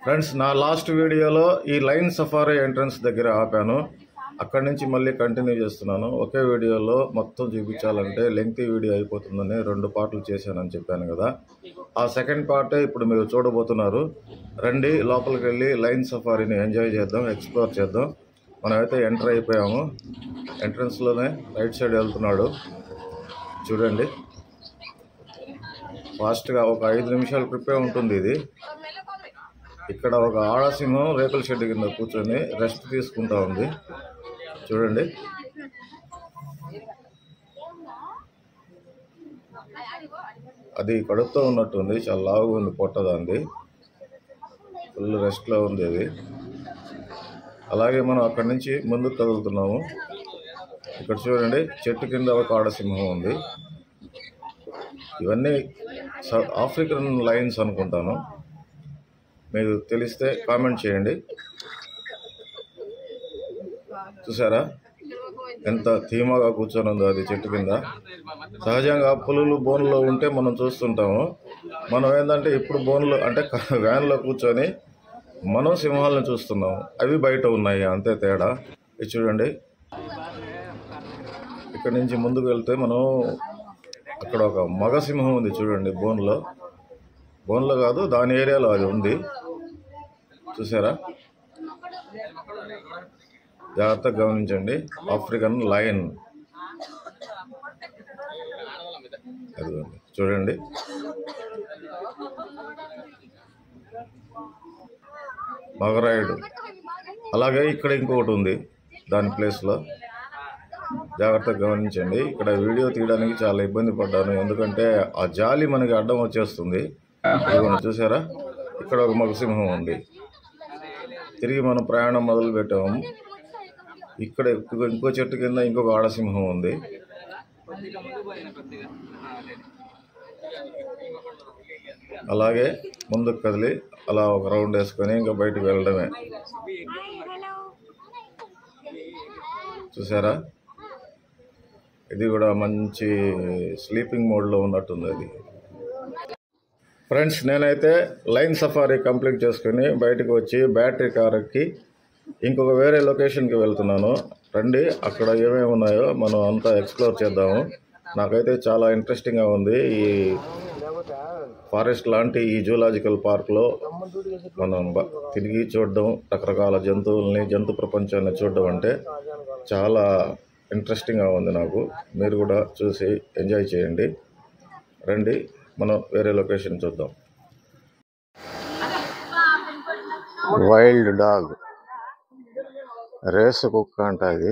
Friends, నా last వీడియోలో ఈ లైన్ సఫారీ ఎంట్రన్స్ దగ్గర ఆపాను. అక్కడి నుంచి మళ్ళీ కంటిన్యూ చేస్తున్నాను. ఒకే వీడియోలో మొత్తం చూపించాలంటే లెంగ్తీ వీడియో అయిపోతుందని 2 పార్ట్లు చేశానని చెప్పాను కదా. ఆ సెకండ్ పార్టే ఇప్పుడు మీరు చూడబోతున్నారు. రండి, లోపలికి వెళ్ళి లైన్ సఫారీని ఎంజాయ్ చేద్దాం, ఎక్స్ప్లోర్ చేద్దాం. మనమైతే ఎంటర్ అయిపోయాము. ఎంట్రన్స్లోనే రైట్ సైడ్ వెళ్తున్నాడు చూడండి. ఫాస్ట్గా ఒక 5 నిమిషాల ట్రిప్పే ఉంటుంది ఇది. ఇక్కడ ఒక ఆడసింహం రేకుల షెడ్ కింద కూర్చొని రెస్ట్ తీసుకుంటా ఉంది చూడండి. అది కడుపుతో ఉన్నట్టుంది, చాలా లావుగా ఉంది, పొట్టదాంది, ఫుల్ రెస్ట్లో ఉంది అది. అలాగే మనం అక్కడి నుంచి ముందుకు కదులుతున్నాము. ఇక్కడ చూడండి, చెట్టు కింద ఒక ఆడసింహం ఉంది. ఇవన్నీ ఆఫ్రికన్ లయన్స్ అనుకుంటాను, మీకు తెలిస్తే కామెంట్ చేయండి. చూసారా ఎంత ధీమాగా కూర్చొని ఉందో అది చెట్టు కింద. సహజంగా పులులు బోన్లో ఉంటే మనం చూస్తుంటాము. మనం ఏంటంటే ఇప్పుడు బోన్లో అంటే వ్యాన్లో కూర్చొని మనం సింహాలను చూస్తున్నాము. అవి బయట ఉన్నాయి, అంతే తేడా. ఇది చూడండి, ఇక్కడ నుంచి ముందుకు వెళ్తే మనం అక్కడ ఒక మగ సింహం ఉంది చూడండి. బోన్లో కాదు, దాని ఏరియాలో అది ఉంది, చూసారా. జాగ్రత్తగా గమనించండి. ఆఫ్రికన్ లయన్ అదిగోండి చూడండి. మగరాయుడు. అలాగే ఇక్కడ ఇంకొకటి ఉంది దాని ప్లేస్లో, జాగ్రత్తగా గమనించండి. ఇక్కడ వీడియో తీయడానికి చాలా ఇబ్బంది పడ్డాను, ఎందుకంటే ఆ జాలి మనకి అడ్డం వచ్చేస్తుంది. ఇదిగోండి చూసారా, ఇక్కడ ఒక మగసింహం ఉంది. తిరిగి మనం ప్రయాణం మొదలు పెట్టాము. ఇక్కడ ఇంకో చెట్టు కింద ఇంకొక ఆడసింహం ఉంది. అలాగే ముందుకు కదిలి అలా ఒక రౌండ్ వేసుకొని ఇంకా బయటకు వెళ్ళడమే. చూసారా, ఇది కూడా మంచి స్లీపింగ్ మోడ్లో ఉన్నట్టుంది అది. ఫ్రెండ్స్, నేనైతే లైన్ సఫారీ కంప్లీట్ చేసుకుని బయటకు వచ్చి బ్యాటరీ కార్ ఎక్కి ఇంకొక వేరే లొకేషన్కి వెళ్తున్నాను. రండి, అక్కడ ఏమేమి ఉన్నాయో మనం అంతా ఎక్స్ప్లోర్ చేద్దాము. నాకైతే చాలా ఇంట్రెస్టింగ్గా ఉంది. ఈ ఫారెస్ట్ లాంటి ఈ జూలాజికల్ పార్క్లో మనం తిరిగి చూడడం, రకరకాల జంతువుల్ని, జంతు ప్రపంచాన్ని చూడడం అంటే చాలా ఇంట్రెస్టింగ్గా ఉంది నాకు. మీరు కూడా చూసి ఎంజాయ్ చేయండి. రండి, మనం వేరే లొకేషన్ చూద్దాం. వైల్డ్ డాగ్, రేసు కుక్క అంట ఇది.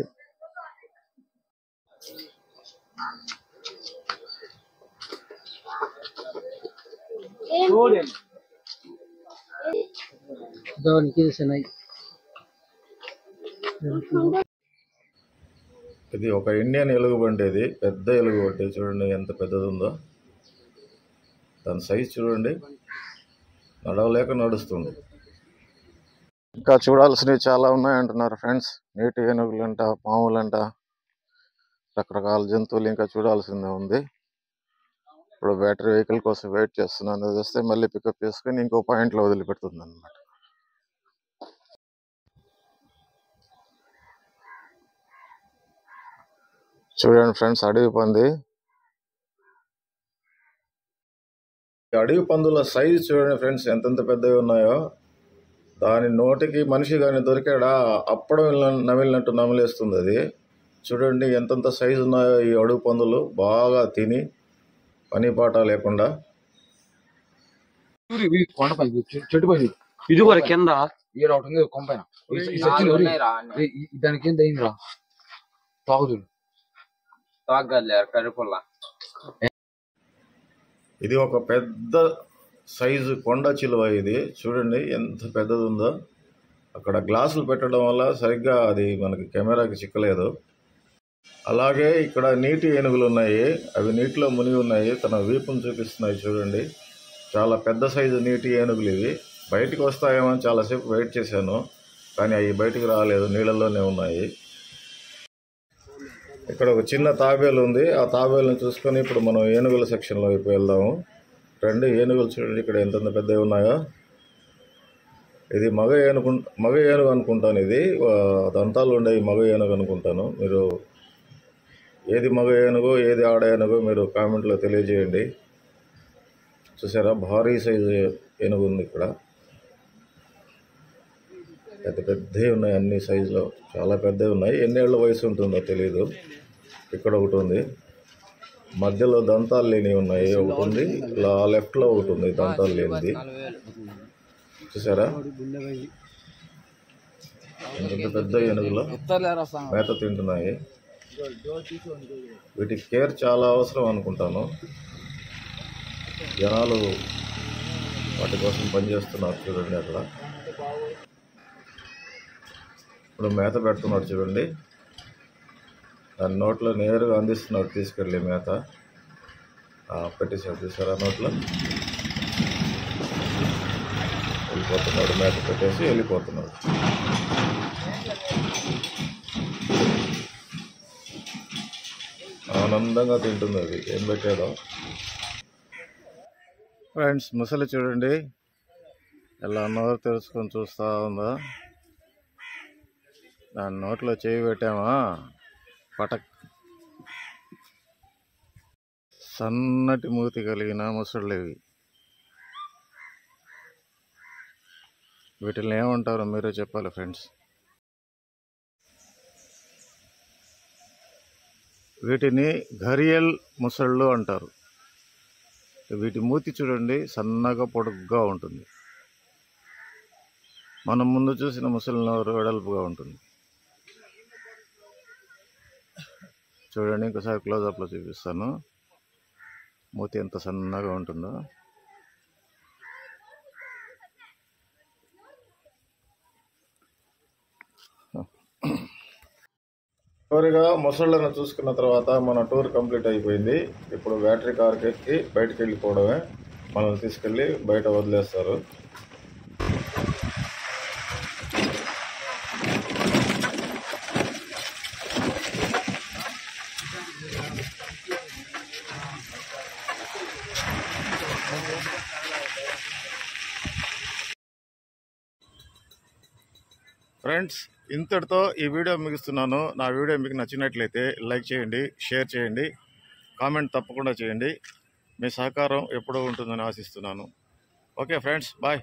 ఇది ఒక ఇండియన్ ఎలుగుబంటి. ఇది పెద్ద ఎలుగుబంటి, చూడండి ఎంత పెద్దది ఉందో. దాని సైజ్ చూడండి, నడవలేక నడుస్తుంది. ఇంకా చూడాల్సినవి చాలా ఉన్నాయంటున్నారు ఫ్రెండ్స్. నీటి ఏనుగులంట, పాములంట, రకరకాల జంతువులు ఇంకా చూడాల్సిందే ఉంది. ఇప్పుడు బ్యాటరీ వెహికల్ కోసం వెయిట్ చేస్తున్నాను. అది వస్తే మళ్ళీ పికప్ చేసుకుని ఇంకో పాయింట్లో వదిలిపెడుతుంది అన్నమాట. చూడండి ఫ్రెండ్స్, అడవి పంది. అడవి పందుల సైజు చూడండి ఫ్రెండ్స్, ఎంతెంత పెద్దవి ఉన్నాయో. దాని నోటికి మనిషి కానీ దొరికాడా అప్పడం నమిలినట్టు నమిలేస్తుంది అది. చూడండి ఎంతెంత సైజు ఉన్నాయో ఈ అడవి పందులు, బాగా తిని పని పాట లేకుండా. ఇది కూడా కింద కొంపైన దాని కింద అయిందిరా తాగుదురు. ఇది ఒక పెద్ద సైజు కొండ చిలువ. ఇది చూడండి ఎంత పెద్దది ఉందో. అక్కడ గ్లాసులు పెట్టడం వల్ల సరిగ్గా అది మనకి కెమెరాకి చిక్కలేదు. అలాగే ఇక్కడ నీటి ఏనుగులు ఉన్నాయి, అవి నీటిలో మునిగి ఉన్నాయి. తన వీపును చూపిస్తున్నాయి చూడండి. చాలా పెద్ద సైజు నీటి ఏనుగులు ఇవి. బయటికి వస్తాయేమో అని చాలాసేపు వెయిట్ చేశాను, కానీ అవి బయటికి రాలేదు, నీళ్ళల్లోనే ఉన్నాయి. ఇక్కడ ఒక చిన్న తాబేలు ఉంది. ఆ తాబేలుని చూసుకొని ఇప్పుడు మనం ఏనుగుల సెక్షన్లో వైపు వెళ్దాము. రండి, ఏనుగులు చూడండి ఇక్కడ ఎంత పెద్దవి ఉన్నాయో. ఇది మగ ఏనుగు అనుకుంటాను. ఇది దంతాలు ఉండే మగ ఏనుగు అనుకుంటాను. మీరు ఏది మగ ఏనుగు ఏది ఆడ ఏనుగు మీరు కామెంట్లో తెలియజేయండి. చూసారా, భారీ సైజు ఏనుగు ఉంది ఇక్కడ. పెద్ద పెద్దవి ఉన్నాయి, అన్ని సైజులో చాలా పెద్దవి ఉన్నాయి. ఎన్నేళ్ల వయసు ఉంటుందో తెలియదు. ఇక్కడ ఒకటి ఉంది, మధ్యలో దంతాలు లేనివి ఉన్నాయి ఒకటి ఉంది, లెఫ్ట్లో ఒకటి ఉంది దంతాలు లేనిది. చూసారా, ఎంత పెద్ద ఏనుగులో మేత తింటున్నాయి. వీటికి కేర్ చాలా అవసరం అనుకుంటాను. జనాలు వాటి కోసం పనిచేస్తున్నారు. చూడండి, అక్కడ ఇప్పుడు మేత పెడుతున్నాడు. చూడండి, దాని నోట్లో నేరుగా అందిస్తున్నాడు తీసుకెళ్ళి మేత. పెట్టేసాడు. చూసారా, నోట్లో వెళ్ళిపోతున్నాడు. మేత పెట్టేసి వెళ్ళిపోతున్నాడు. ఆనందంగా తింటుంది అది ఏం పెట్టాడో. ఫ్రెండ్స్, ముసలి చూడండి ఎలా నోరు తెరుచుకొని చూస్తూ ఉందా. దాని నోట్లో చేయి పెట్టామా, పటక్. సన్నటి మూతి కలిగిన ముసళ్ళివి. వీటిని ఏమంటారో మీరే చెప్పాలి ఫ్రెండ్స్. వీటిని ఘరియల్ ముసళ్ళు అంటారు. వీటి మూతి చూడండి, సన్నగా పొడుగ్గా ఉంటుంది. మనం ముందు చూసిన ముసలి నోరు వెడల్పుగా ఉంటుంది. చూడండి, ఇంకోసారి క్లోజప్లో చూపిస్తాను. మూతి ఎంత సన్నగా ఉంటుందో. చివరిగా ముసళ్ళను చూసుకున్న తర్వాత మన టూర్ కంప్లీట్ అయిపోయింది. ఇప్పుడు బ్యాటరీ కార్కి ఎక్కి బయటకు వెళ్ళిపోవడమే. మనల్ని తీసుకెళ్ళి బయట వదిలేస్తారు. ఫ్రెండ్స్, ఇంతటితో ఈ వీడియో ముగిస్తున్నాను. నా వీడియో మీకు నచ్చినట్లయితే లైక్ చేయండి, షేర్ చేయండి, కామెంట్ తప్పకుండా చేయండి. మీ సహకారం ఎప్పుడూ ఉంటుందని ఆశిస్తున్నాను. Okay friends, bye.